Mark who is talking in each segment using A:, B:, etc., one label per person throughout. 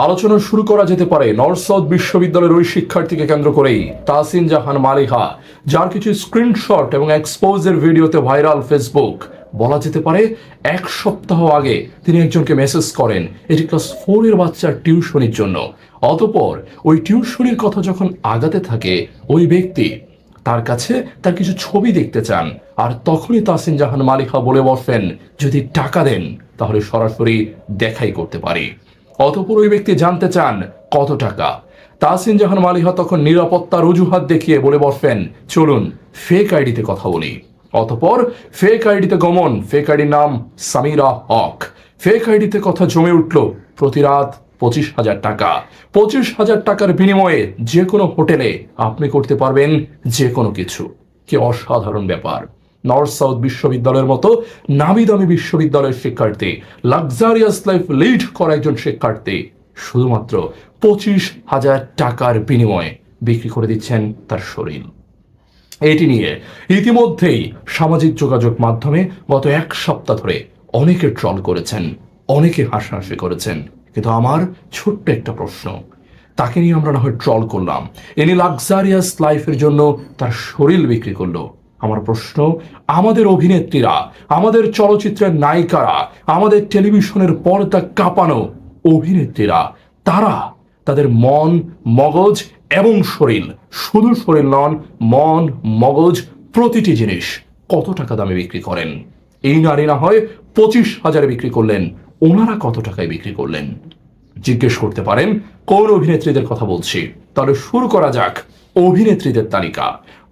A: আলোচনা শুরু করা যেতে পারে নর্থ সাউথ বিশ্ববিদ্যালয়ের ওই শিক্ষার্থীকে কেন্দ্র করেই। তাসিন জাহান মালিহা, যার কিছু স্ক্রিনশট এবং এক্সপোজের ভিডিওতে ভাইরাল ফেসবুক। বলা যেতে পারে 1 সপ্তাহ আগে তিনি একজনকে মেসেজ করেন, এটি ক্লাস 4 বাচ্চার টিউশনির জন্য। অতঃপর ওই টিউশনির কথা যখন আগাতে থাকে, ওই ব্যক্তি তার কাছে তার কিছু ছবি দেখতে চান, আর তখনই তাসিন জাহান মালিহা বলে বসেন, যদি টাকা দেন তাহলে সরাসরি দেখাই করতে পারি। অতঃপর ওই ব্যক্তি জানতে চান কত টাকা। তাসিন জাহান মালিহা তখন নিরাপত্তার অজুহাত দেখিয়ে বলে বসেন, চলুন ফেক আইডিতে কথা বলি। অতঃপর ফেক আইডিতে গমন। ফেক আইডির নাম সামিরা হক। ফেক আইডিতে কথা জমে উঠল প্রতি রাত 25,000 টাকা। 25,000 টাকার বিনিময়ে যে কোনো হোটেলে আপনি করতে পারবেন যে কোনো কিছু। কি অসাধারণ ব্যাপার! নর্থ সাউথ বিশ্ববিদ্যালয়ের মতো নামি দামি বিশ্ববিদ্যালয়ের শিক্ষার্থী, লাক্সারিয়াস লাইফ লিড করা একজন শিক্ষার্থী শুধুমাত্র 25,000 টাকার বিনিময়ে বিক্রি করে দিচ্ছেন তার শরীর। এটি নিয়ে ইতিমধ্যেই সামাজিক যোগাযোগ মাধ্যমে গত 1 সপ্তাহ ধরে অনেকে ট্রল করেছেন, অনেকে হাসাহাসি করেছেন। কিন্তু আমার ছোট্ট একটা প্রশ্ন, তাকে নিয়ে আমরা না হয় ট্রল করলাম, ইনি লাক্সারিয়াস লাইফের জন্য তার শরীর বিক্রি করলো। আমার প্রশ্ন, আমাদের অভিনেত্রীরা, আমাদের চলচ্চিত্রের নায়িকারা, আমাদের টেলিভিশনের পর্দা কাঁপানো অভিনেত্রীরা, তারা তাদের মন, মগজ এবং শরীর, শুধু শরীর নন, মন, মগজ, প্রতিটি জিনিস কত টাকা দামে বিক্রি করেন? এই নারী না হয় 25,000 বিক্রি করলেন, ওনারা কত টাকায় বিক্রি করলেন? জিজ্ঞেস করতে পারেন কোন অভিনেত্রীদের কথা বলছি। তাহলে শুরু করা যাক অভিনেত্রীদের তালিকা।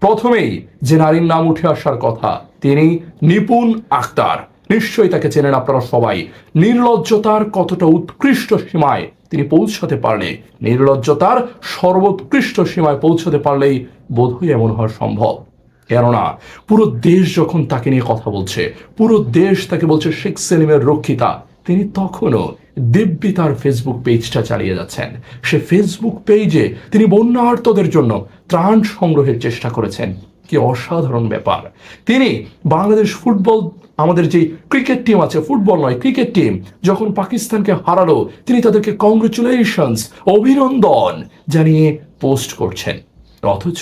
A: প্রথমেই যে নারীর নাম উঠে আসার কথা, তিনি নিপুণ আক্তার। নিশ্চয়ই তাকে চেনেন আপনারা সবাই। নির্লজ্জতার কতটা উৎকৃষ্ট সীমায় তিনি পৌঁছাতে পারলে, নির্লজ্জতার সর্বোৎকৃষ্ট সীমায় পৌঁছাতে পারলেই বোধহয় এমন হওয়া সম্ভব। কেননা পুরো দেশ যখন তাকে নিয়ে কথা বলছে, পুরো দেশ তাকে বলছে শেখ সেলিমের রক্ষিতা, তিনি তখনও দিব্যি তার ফেসবুক পেজটা চালিয়ে যাচ্ছেন। সে ফেসবুক পেজে তিনি বন্যার্তদের জন্য ত্রাণ সংগ্রহের চেষ্টা করেছেন। কি অসাধারণ ব্যাপার! তিনি বাংলাদেশ ফুটবল, আমাদের যে ক্রিকেট টিম আছে, ফুটবল নয় ক্রিকেট টিম, যখন পাকিস্তানকে হারালো, তিনি তাদেরকে কংগ্রেচুলেশনস, অভিনন্দন জানিয়ে পোস্ট করছেন। অথচ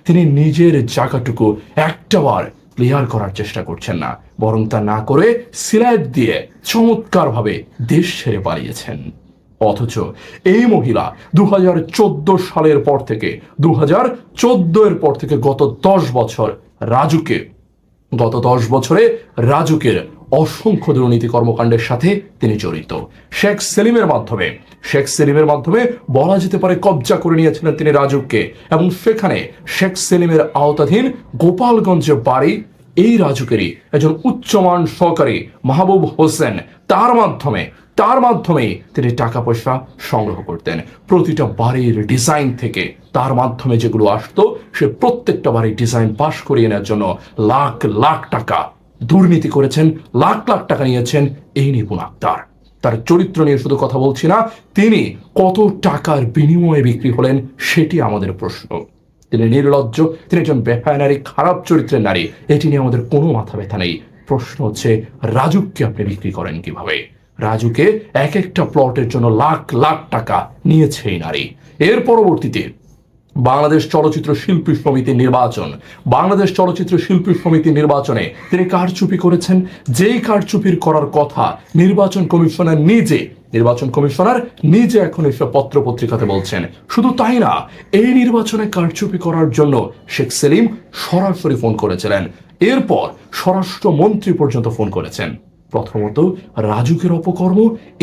A: তিনি নিজের জায়গাটুকু একটাবার ক্লিয়ার করার চেষ্টা করছেন না, বরং তা না করে সিলেট দিয়ে চমৎকারভাবে দেশ ছেড়ে পালিয়েছেন। অথচ এই মহিলা 2014 সালের পর থেকে, 2014 পর থেকে গত 10 বছর গত 10 বছরে রাজুকের অসংখ্য দুর্নীতি কর্মকাণ্ডের সাথে তিনি জড়িত। শেখ সেলিমের মাধ্যমে বলা যেতে পারে কবজা করে নিয়েছিলেন তিনি রাজুককে, এবং সেখানে শেখ সেলিমের আওতাধীন গোপালগঞ্জে বাড়ি এই রাজুকেরই একজন উচ্চমান সহকারী মাহবুব হোসেন, তার মাধ্যমে তিনি টাকা পয়সা সংগ্রহ করতেন। প্রতিটা বাড়ির ডিজাইন থেকে তার মাধ্যমে যেগুলো আসতো, সে প্রত্যেকটা বাড়ির ডিজাইন পাশ করিয়ে নেওয়ার জন্য লাখ লাখ টাকা দুর্নীতি করেছেন, লাখ লাখ টাকা নিয়েছেন এই নিপুণ আক্তার। তার চরিত্র নিয়ে শুধু কথা বলছি না, তিনি কত টাকার বিনিময়ে বিক্রি হলেন সেটি আমাদের প্রশ্ন। তিনি নির্লজ্জ, তিনি একজন বেহায়া নারী, খারাপ চরিত্রের নারী, এটি নিয়ে আমাদের কোনো মাথা ব্যথা নেই। প্রশ্ন হচ্ছে, রাজুককে আপনি বিক্রি করেন কিভাবে? রাজুকে এক একটা প্লটের জন্য লাখ লাখ টাকা নিয়েছে এই নারী। এর পরবর্তীতে বাংলাদেশ চলচ্চিত্র শিল্পী সমিতির নির্বাচনে তিনি কারচুপি করেছেন। যেই কারচুপির করার কথা নির্বাচন কমিশনার নিজে এখন এসব পত্র পত্রিকাতে বলছেন। শুধু তাই না, এই নির্বাচনে কারচুপি করার জন্য শেখ সেলিম সরাসরি ফোন করেছিলেন, এরপর স্বরাষ্ট্রমন্ত্রী পর্যন্ত ফোন করেছেন। প্রথমত রাজুকের অপকর্ম,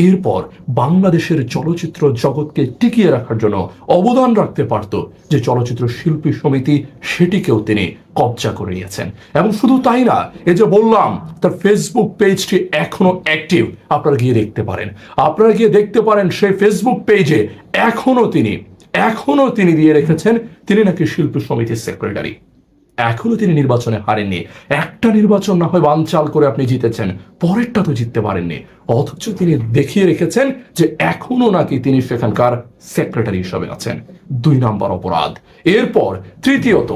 A: এরপর বাংলাদেশের চলচ্চিত্র জগৎকে টিকিয়ে রাখার জন্য অবদান রাখতে পারত যে চলচ্চিত্র শিল্পী সমিতি, সেটিকেও তিনি কবজা করে নিয়েছেন। এবং শুধু তাই না, এই যে বললাম তার ফেসবুক পেজটি এখনো অ্যাক্টিভ, আপনারা গিয়ে দেখতে পারেন সেই ফেসবুক পেজে এখনো তিনি দিয়ে রেখেছেন তিনি নাকি শিল্পী সমিতির সেক্রেটারি। এখনো তিনি নির্বাচনে হারেননি। একটা নির্বাচন না হয় বানচাল করে আপনি জিতেছেন, পরেরটা তো জিততে পারেননি। অথচ তিনি দেখিয়ে রেখেছেন যে এখনো নাকি তিনি সেখানকার সেক্রেটারি হিসাবে আছেন। 2 নম্বর অপরাধ। এরপর তৃতীয়ত,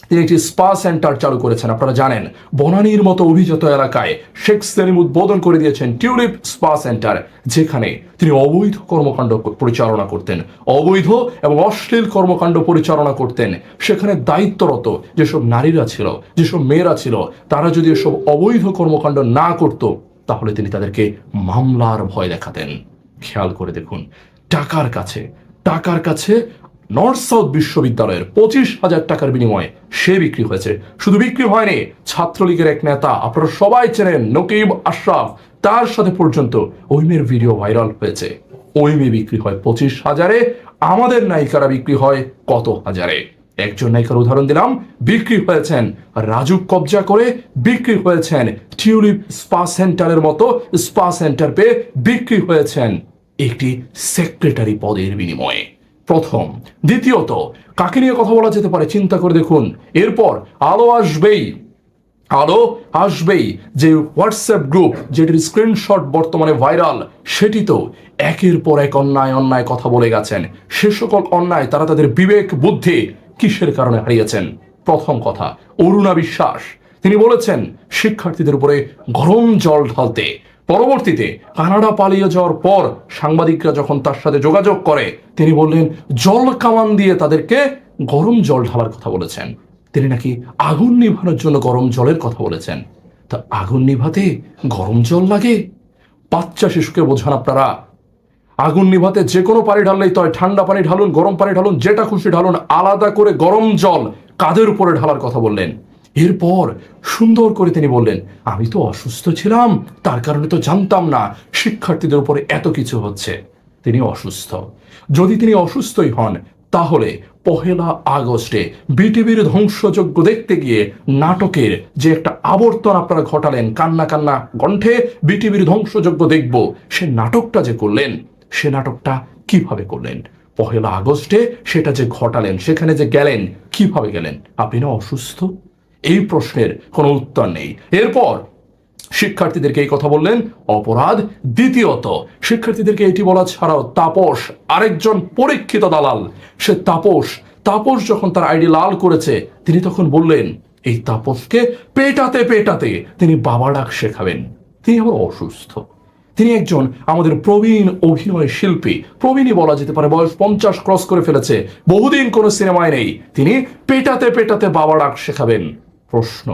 A: তিনি একটি স্পা সেন্টার চালু করেছেন। আপনারা জানেন বনানীর মতো অভিজাত এলাকায় শেখ সেলিম উদ্বোধন করে দিয়েছেন টিউলিপ স্পা সেন্টার, যেখানে তিনি অবৈধ কর্মকাণ্ড পরিচালনা করতেন, অবৈধ এবং অশ্লীল কর্মকাণ্ড পরিচালনা করতেন। সেখানে দায়িত্বরত যেসব নারীরা ছিল, যেসব মেয়েরা ছিল, তারা যদি এসব অবৈধ কর্মকাণ্ড না করত, তাহলে তিনি তাদেরকে মামলার ভয় দেখাতেন। খেয়াল করে দেখুন, টাকার কাছে নর্থ সাউথ বিশ্ববিদ্যালয়ের 25,000 টাকার বিনিময়ে সে বিক্রি হয়েছে। শুধু বিক্রি হয়নি, ছাত্রলীগের এক নেতা, আপনারা সবাই চেনেন নকিব আশরাফ, তার সাথে পর্যন্ত ওই মেয়ের ভিডিও ভাইরাল হয়েছে। ওই মেয়ে বিক্রি হয় 25,000-এ, আমাদের নায়িকারা বিক্রি হয় কত হাজারে। একজন নায়িকার উদাহরণ দিলাম, বিক্রি হয়েছেন রাজুক কবজা করে, বিক্রি হয়েছেন টিউলিপ স্পা সেন্টারের মতো স্পা সেন্টার পেয়ে, বিক্রি হয়েছেন একটি সেক্রেটারি পদের বিনিময়ে। প্রথম। দ্বিতীয়ত, কাকে নিয়ে কথা বলা যেতে পারে চিন্তা করে দেখুন। এরপর আলো আসবেই যে হোয়াটসঅ্যাপ গ্রুপ যেটির স্ক্রিনশট বর্তমানে ভাইরাল, সেটি তো একের পর এক অন্যায় কথা বলে গেছেন। সে সকল অন্যায় তারা তাদের বিবেক বুদ্ধি কিসের কারণে হারিয়েছেন। প্রথম কথা, অরুণা বিশ্বাস, তিনি বলেছেন শিক্ষার্থীদের উপরে গরম জল ঢালতে। পরবর্তীতে কানাডা পালিয়ে যাওয়ার পর সাংবাদিকরা যখন তার সাথে যোগাযোগ করে, তিনি বললেন জল কামান দিয়ে তাদেরকে গরম জল ঢালার কথা বলেছেন। তিনি নাকি আগুন নিভানোর জন্য গরম জলের কথা বলেছেন। তা আগুন নিভাতে গরম জল লাগে? বাচ্চা শিশুকে বোঝান আপনারা। আগুন নিভাতে যে কোনো পানি ঢাললেই তো হয়, ঠান্ডা পানি ঢালুন, গরম পানি ঢালুন, যেটা খুশি ঢালুন, আলাদা করে গরম জল কাদের উপরে ঢালার কথা বললেন। এরপর সুন্দর করে তিনি বললেন, আমি তো অসুস্থ ছিলাম, তার কারণে তো জানতাম না শিক্ষার্থীদের উপরে এত কিছু হচ্ছে। তিনি অসুস্থ। যদি তিনি অসুস্থই হন, তাহলে 1 আগস্টে বিটিভির ধ্বংসযজ্ঞ দেখতে গিয়ে নাটকের যে একটা আবর্তন আপনারা ঘটালেন, কান্না কান্না কণ্ঠে বিটিভির ধ্বংসযজ্ঞ দেখব, সে নাটকটা যে করলেন, সে নাটকটা কিভাবে করলেন? 1 আগস্টে সেটা যে ঘটালেন, সেখানে যে গেলেন, কিভাবে গেলেন? আপনি না অসুস্থ? এই প্রশ্নের কোনো উত্তর নেই। এরপর শিক্ষার্থীদেরকে এই কথা বললেন, অপরাধ। দ্বিতীয়ত, শিক্ষার্থীদেরকে এটি বলা ছাড়াও তাপস আরেকজন পরীক্ষিত দালাল, সে তাপস যখন তার আইডি লাল করেছে, তিনি তখন বললেন এই তাপসকে পেটাতে তিনি বাবা ডাক শেখাবেন। তিনি আবার অসুস্থ। তিনি একজন আমাদের প্রবীণ অভিনয় শিল্পী, প্রবীণই বলা যেতে পারে, বয়স 50 ক্রস করে ফেলেছে, বহুদিন কোনো সিনেমায় নেই। তিনি পেটাতে বাবা ডাক শেখাবেন। প্রশ্ন,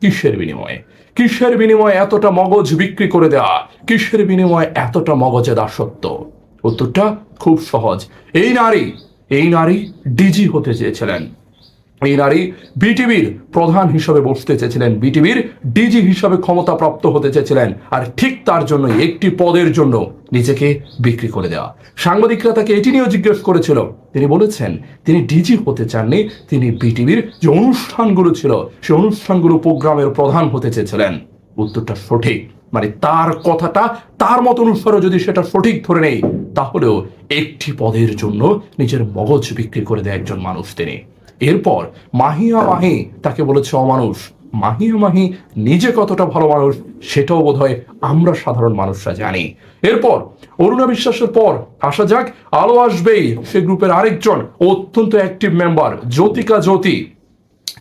A: কিসের বিনিময়ে এতটা মগজ বিক্রি করে দেওয়া? কিসের বিনিময়ে এতটা মগজে দাসত্ব? উত্তরটা খুব সহজ। এই নারী ডিজি হতে চেয়েছিলেন। এই নারী বিটিভির প্রধান হিসেবে বসতে চেয়েছিলেন, বিটিভির ডিজি হিসাবে ক্ষমতাপ্রাপ্ত হতে চেয়েছিলেন। আর ঠিক তার জন্য একটি পদের জন্য নিজেকে বিক্রি করে দেওয়া। সাংবাদিকরা তাকে এটি নিয়েও জিজ্ঞেস করেছিল, তিনি বলেছেন তিনি ডিজি হতে চাননি, তিনি বিটিভির যে অনুষ্ঠানগুলো ছিল সে অনুষ্ঠানগুলো প্রোগ্রামের প্রধান হতে চেয়েছিলেন। উত্তরটা সঠিক। মানে তার কথাটা, তার মত অনুসারে যদি সেটা সঠিক ধরে নেই, তাহলেও একটি পদের জন্য নিজের মগজ বিক্রি করে দেয় একজন মানুষ তিনি। এরপর মাহিয়া মাহি তাকে বলেছে অমানুষ। মাহিয়া মাহি নিজে কতটা ভালো মানুষ সেটাও বোধহয় আমরা সাধারণ মানুষরা জানি। এরপর অরুণা বিশ্বাসের পর আসা যাক আলো আসবেই, সে গ্রুপের আরেকজন অত্যন্ত অ্যাক্টিভ মেম্বার জ্যোতিকা জ্যোতি।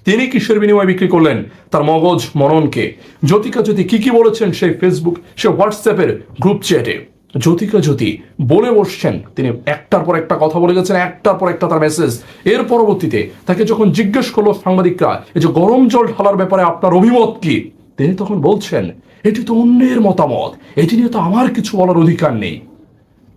A: তিনি কিসের বিনিময়ে বিক্রি করলেন তার মগজ মননকে? জ্যোতিকা জ্যোতি কি বলেছেন সেই ফেসবুক, সে হোয়াটসঅ্যাপের গ্রুপ চ্যাটে? জ্যোতিকা জ্যোতি বলে বসছেন, তিনি একটার পর একটা কথা বলে গেছেন, একটার পর একটা তার মেসেজ। এর পরবর্তীতে তাকে যখন জিজ্ঞেস করলো সাংবাদিকরা এই যে গরম জল ঢালার ব্যাপারে আপনার অভিমত কি, তিনি তখন বলছেন এটি তো অন্যের মতামত, এটি নিয়ে তো আমার কিছু বলার অধিকার নেই।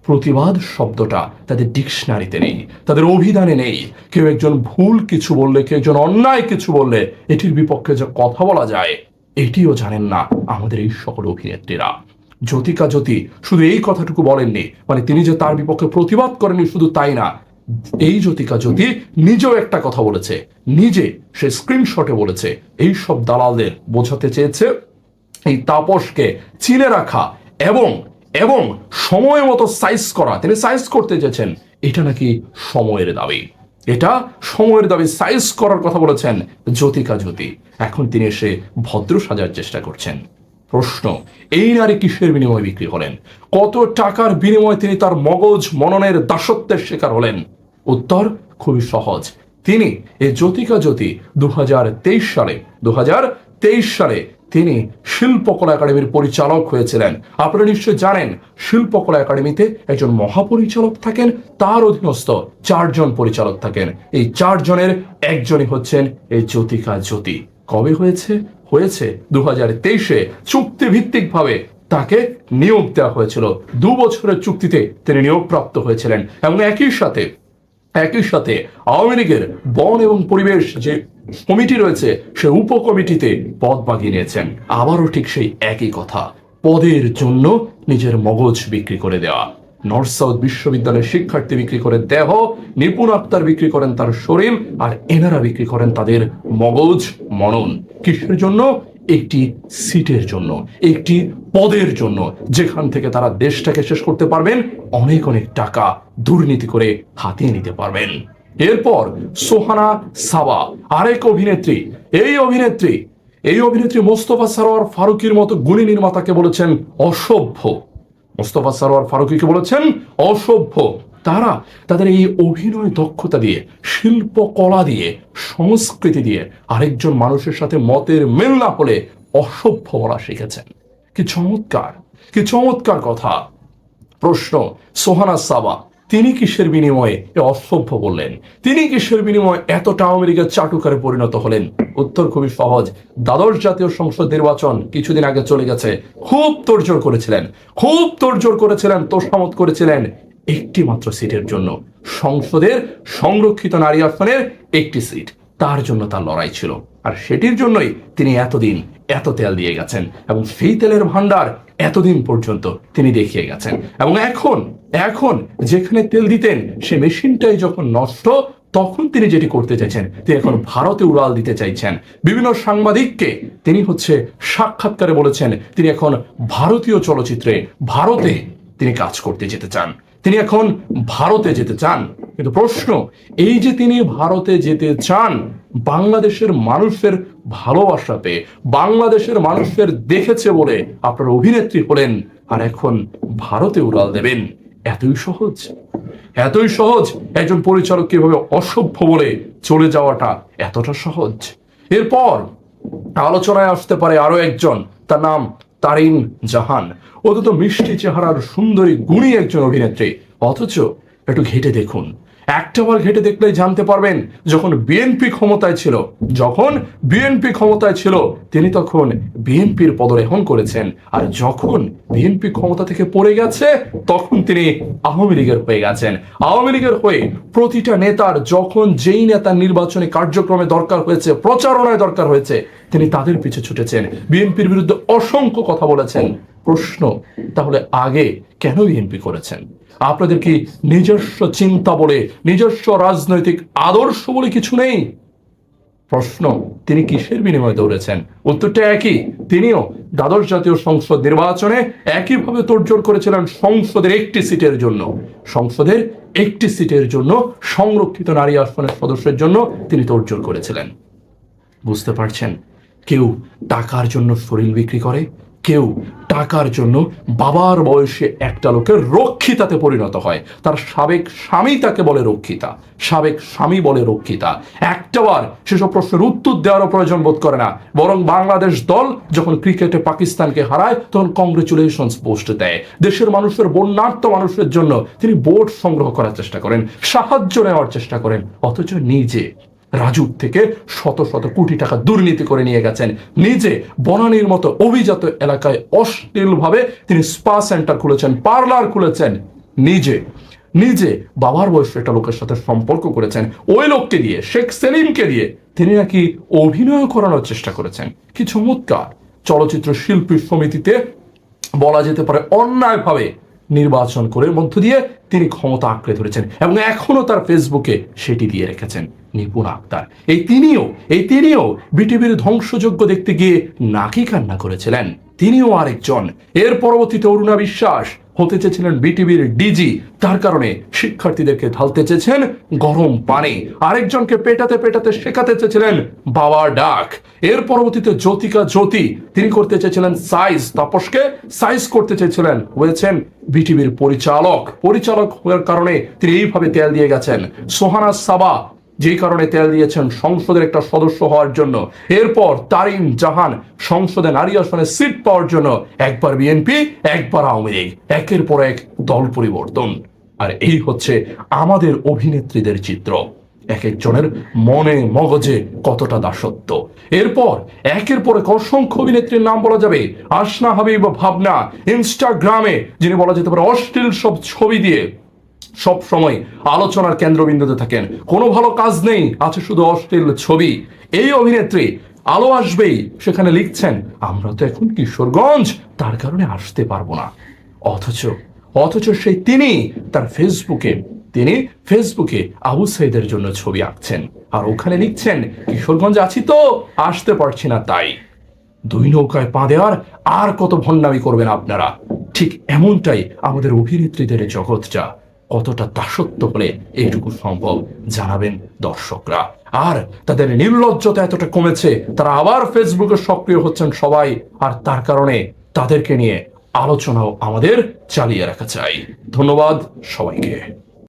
A: প্রতিবাদ শব্দটা তাদের ডিকশনারিতে নেই, তাদের অভিধানে নেই। কেউ একজন ভুল কিছু বললে, কেউ একজন অন্যায় কিছু বললে এটির বিপক্ষে যে কথা বলা যায়, এটিও জানেন না আমাদের এই সকল অভিনেত্রীরা। জ্যোতিকা জ্যোতি শুধু এই কথাটুকু বলেননি, মানে তিনি যে তার বিপক্ষে প্রতিবাদ করেননি শুধু তাই না, এই জ্যোতিকা জ্যোতি নিজেও একটা কথা বলেছে, নিজে সে স্ক্রিনশটে বলেছে এই সব দালালদের বোঝাতে চেয়েছে এই তাপসকে চিনে রাখা এবং সময় মতো সাইজ করা। তিনি সাইজ করতে চেয়েছেন, এটা নাকি সময়ের দাবি, এটা সময়ের দাবি, সাইজ করার কথা বলেছেন জ্যোতিকা জ্যোতি। এখন তিনি এসে ভদ্র সাজার চেষ্টা করছেন। প্রশ্ন, এই নারী কিসের বিনিময়ে বিক্রি হলেন? কত টাকার বিনিময়ে তিনি তার মগজ মননের দাসত্বের শিকার হলেন? উত্তর খুবই সহজ। তিনি এই জ্যোতিকা জ্যোতি 2023 সালে তিনি শিল্পকলা একাডেমির পরিচালক হয়েছিলেন। আপনারা নিশ্চয় জানেন শিল্পকলা একাডেমিতে একজন মহাপরিচালক থাকেন, তার অধীনস্থ 4 জন পরিচালক থাকেন। এই 4 জনের একজনই হচ্ছেন এই জ্যোতিকা জ্যোতি। কবে হয়েছে? 2023-এ চুক্তিভিত্তিকভাবে তাকে নিয়োগ দেওয়া হয়েছিল। 2 বছরের চুক্তিতে তিনি নিয়োগপ্রাপ্ত হয়েছিলেন এবং একই সাথে আওয়ামী লীগের বন এবং পরিবেশ যে কমিটি রয়েছে সে উপকমিটিতে পদ বাগিয়ে নিয়েছেন। আবারও ঠিক সেই একই কথা, পদের জন্য নিজের মগজ বিক্রি করে দেওয়া। নর্থ সাউথ বিশ্ববিদ্যালয়ের শিক্ষার্থী বিক্রি করে দেহ, নিপুণ আক্তার বিক্রি করেন তার শরীর, আর এনারা বিক্রি করেন তাদের মগজ মনন। কিসের জন্য? একটি সিটের জন্য, একটি পদের জন্য, যেখান থেকে তারা দেশটাকে শেষ করতে পারবেন, অনেক অনেক টাকা দুর্নীতি করে হাতিয়ে নিতে পারবেন। এরপর সোহানা সাবা, আরেক অভিনেত্রী। এই অভিনেত্রী মোস্তফা সরোয়ার ফারুকীর মতো গুণী নির্মাতাকে বলেছেন অসভ্য। মোস্তফা সরোয়ার ফারুকীকে বলেছেন অসভ্য। তারা তাদের এই অভিনয় দক্ষতা দিয়ে, শিল্পকলা দিয়ে, সংস্কৃতি দিয়ে আরেকজন মানুষের সাথে মতের মিল না হলে অসভ্য বলা শিখেছেন। কি চমৎকার কথা। প্রশ্ন, সোহানা সাবা তিনি কিসের বিনিময়ে অসভ্য বললেন? তিনি কিসের বিনিময়ে এতটা আওয়ামী লীগের চাটুকারে পরিণত হলেন? উত্তর খুবই সহজ। দ্বাদশ জাতীয় সংসদ নির্বাচন কিছুদিন আগে চলে গেছে। খুব তোড়জোড় করেছিলেন, তোষামত করেছিলেন একটি মাত্র সিটের জন্য, সংসদের সংরক্ষিত নারী আসনের একটি সিট। তার জন্য তার লড়াই ছিল, আর সেটির জন্যই তিনি এতদিন এত তেল দিয়ে গেছেন এবং সেই তেলের ভান্ডার এতদিন পর্যন্ত তিনি দেখিয়ে গেছেন। এবং এখন যেখানে তেল দিতেন সে মেশিনটাই যখন নষ্ট, তখন তিনি যেটি করতে চাইছেন, তিনি এখন ভারতে উড়াল দিতে চাইছেন। বিভিন্ন সাংবাদিককে তিনি সাক্ষাৎকারে বলেছেন তিনি এখন ভারতীয় চলচ্চিত্রে ভারতে তিনি কাজ করতে যেতে চান, তিনি এখন ভারতে যেতে চান। কিন্তু প্রশ্ন, এই যে তিনি ভারতে যেতে চান, বাংলাদেশের মানুষের ভালোবাসা পেয়ে, বাংলাদেশের মানুষের দেখেছে বলে আপনার অভিনেত্রী হলেন, আর এখন ভারতে উড়াল দেবেন? এতই সহজ একজন পরিচালক কিভাবে অসভ্য বলে চলে যাওয়াটা এতটা সহজ। এরপর আলোচনায় আসতে পারে আরো একজন, তার নাম তারিন জাহান। অত্যন্ত মিষ্টি চেহারার সুন্দরী গুণী একজন অভিনেত্রী, অথচ একটু ঘেটে দেখুন, একটাবার ঘেটে দেখলেই জানতে পারবেন যখন বিএনপি ক্ষমতায় ছিল তিনি তখন বিএনপির পদরেহন করেছেন, আর যখন বিএনপি ক্ষমতা থেকে পড়ে গেছে তখন তিনি আওয়ামী লীগের হয়ে গেছেন। আওয়ামী লীগের হয়ে প্রতিটা নেতার যখন যেই নেতার নির্বাচনী কার্যক্রমে দরকার হয়েছে, প্রচারণায় দরকার হয়েছে, তিনি তাদের পিছে ছুটেছেন, বিএনপির বিরুদ্ধে অসংখ্য কথা বলেছেন। প্রশ্ন, তাহলে আগে কেন বিএনপি করেছেন? আপনাদের কি নিজস্ব চিন্তা বলে, নিজস্ব রাজনৈতিক আদর্শ বলে কিছু নেই? প্রশ্ন, তিনি কিসের বিনিময়ে দৌড়েছেন? উত্তরটা একই, তিনিও দ্বাদশ জাতীয় সংসদ নির্বাচনে একইভাবে তোড়জোড় করেছিলেন সংসদের একটি সিটের জন্য, সংরক্ষিত নারী আসনের সদস্যের জন্য তিনি তোড়জোড় করেছিলেন। বুঝতে পারছেন, কেউ টাকার জন্য শরীর বিক্রি করে, কেউ টাকার জন্য বাবার বয়সে একটা লোকের রক্ষিতাতে পরিণত হয়। তার সাবেক স্বামী তাকে বলে রক্ষিতা। একটাবার সেসব প্রশ্নের উত্তর দেওয়ারও প্রয়োজন বোধ করে না, বরং বাংলাদেশ দল যখন ক্রিকেটে পাকিস্তানকে হারায় তখন কংগ্রেচুলেশনস পোস্ট দেয়। দেশের মানুষের, বন্যার্ত মানুষের জন্য তিনি ভোট সংগ্রহ করার চেষ্টা করেন, সাহায্য নেওয়ার চেষ্টা করেন, অথচ নিজে রাজুর থেকে শত শত কোটি টাকা দুর্নীতি করে নিয়ে গেছেন। নিজে বনানীর মতো অভিজাত এলাকায় অশ্লীলভাবে তিনি স্পা সেন্টার খুলেছেন, পার্লার খুলেছেন, নিজে বাবার বয়সে একটা লোকের সাথে সম্পর্ক করেছেন, ওই লোককে দিয়ে, শেখ সেলিমকে দিয়ে তিনি নাকি অভিনয় করানোর চেষ্টা করেছেন। কি চমৎকার! চলচ্চিত্র শিল্পী সমিতিতে বলা যেতে পারে অন্যায়ভাবে নির্বাচন করে মধ্য দিয়ে তিনি ক্ষমতা আঁকড়ে ধরেছেন এবং এখনো তার ফেসবুকে সেটি দিয়ে রেখেছেন। নিপুণ আক্তার, এই তিনিও বিটিভির ধ্বংসযজ্ঞ দেখতে গিয়ে নাকি কান্না করেছিলেন, তিনিও আরেকজন। এর পরবর্তীতে অরুণা বিশ্বাস হতে চেয়েছিলেন বিটিভির ডিজি, তার কারণে শিক্ষার্থীদেরকে ঢালতে চেয়েছেন গরম পানি, আরেকজনকে পেটাতে শেখাতে চেয়েছিলেন বাবার ডাক। এর পরবর্তীতে জ্যোতিকা জ্যোতি, তিনি করতে চেয়েছিলেন তাপসকে সাইজ করতে চেয়েছিলেন, হয়েছেন বিটিভির পরিচালক হওয়ার কারণে তিনি এইভাবে তেল দিয়ে গেছেন। সোহানা সাবা যেই কারণে তেল দিয়েছেন সংসদের একটা সদস্য হওয়ার জন্য। এরপর তারিন জাহান সংসদে নারী আসনে সিট পাওয়ার জন্য একবার বিএনপি, একবার আওয়ামী লীগ, একের পর এক দল পরিবর্তন। আর এই হচ্ছে আমাদের অভিনেত্রীদের চিত্র, এক একজনের মনে মগজে কতটা দাসত্ব। এরপর একের পর এক অসংখ্য অভিনেত্রীর নাম বলা যাবে। আসনা হাবিব ভাবনা ইনস্টাগ্রামে যিনি বলা যেতে পারে অশ্লীল সব ছবি দিয়ে সব সময় আলোচনার কেন্দ্রবিন্দুতে থাকেন, কোনো ভালো কাজ নেই, আছে শুধু অশ্লীল ছবি। এই অভিনেত্রী আলো আসবেই সেখানে লিখছেন আমরা তো এখন কিশোরগঞ্জ, তার কারণে আসতে পারবো না। অথচ সেই তার ফেসবুকে আবু সাইদের জন্য ছবি আঁকছেন আর ওখানে লিখছেন কিশোরগঞ্জ আছি তো আসতে পারছি না তাই। দুই নৌকায় পা দেওয়ার আর কত ভণ্ডামি করবেন আপনারা। ঠিক এমনটাই আমাদের অভিনেত্রীদের জগৎটা, কতটা দাসত্ব হলে এইটুকু সম্ভব জানাবেন দর্শকরা। আর তাদের নির্লজ্জতা এতটা কমেছে, তারা আবার ফেসবুকে সক্রিয় হচ্ছেন সবাই, আর তার কারণে তাদেরকে নিয়ে আলোচনাও আমাদের চালিয়ে রাখা চাই। ধন্যবাদ সবাইকে।